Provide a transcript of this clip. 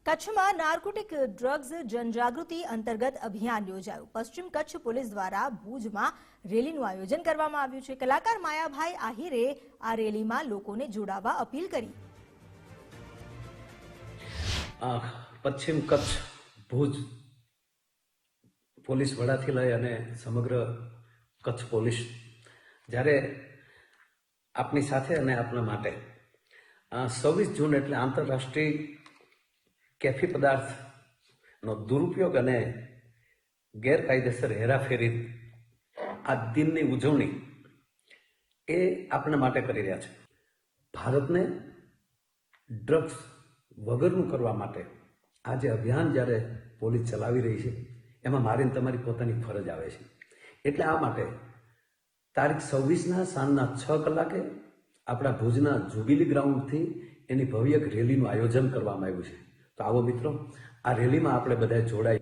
કચ્છમાં narcotic drugs જનજાગૃતિ અંતર્ગત અભિયાન યોજાયું। પશ્ચિમ કચ્છ પોલીસ દ્વારા ભુજમાં રેલીનું આયોજન કરવામાં આવ્યું છે। કલાકાર માયાભાઈ આહિરે આ રેલીમાં લોકોને જોડાવા અપીલ કરી। પશ્ચિમ કચ્છ ભુજ પોલીસ વડાથી લઈ અને સમગ્ર કચ્છ પોલીસ જ્યારે આપની સાથે અને આપના માટે 26 જૂન એટલે આંતરરાષ્ટ્રીય કેફી પદાર્થનો દુરુપયોગ અને ગેરકાયદેસર હેરાફેરી આ દિનની ઉજવણી એ આપણા માટે કરી રહ્યા છે। ભારતને ડ્રગ્સ વગરનું કરવા માટે આ જે અભિયાન જ્યારે પોલીસ ચલાવી રહી છે એમાં મારી તમારી પોતાની ફરજ આવે છે। એટલે આ માટે તારીખ 26ના સાંજના 6 કલાકે આપણા ભુજના જુબિલી ગ્રાઉન્ડથી એની ભવ્ય રેલીનું આયોજન કરવામાં આવ્યું છે। તો આવો મિત્રો, આ રેલીમાં આપણે બધા જોડાઈ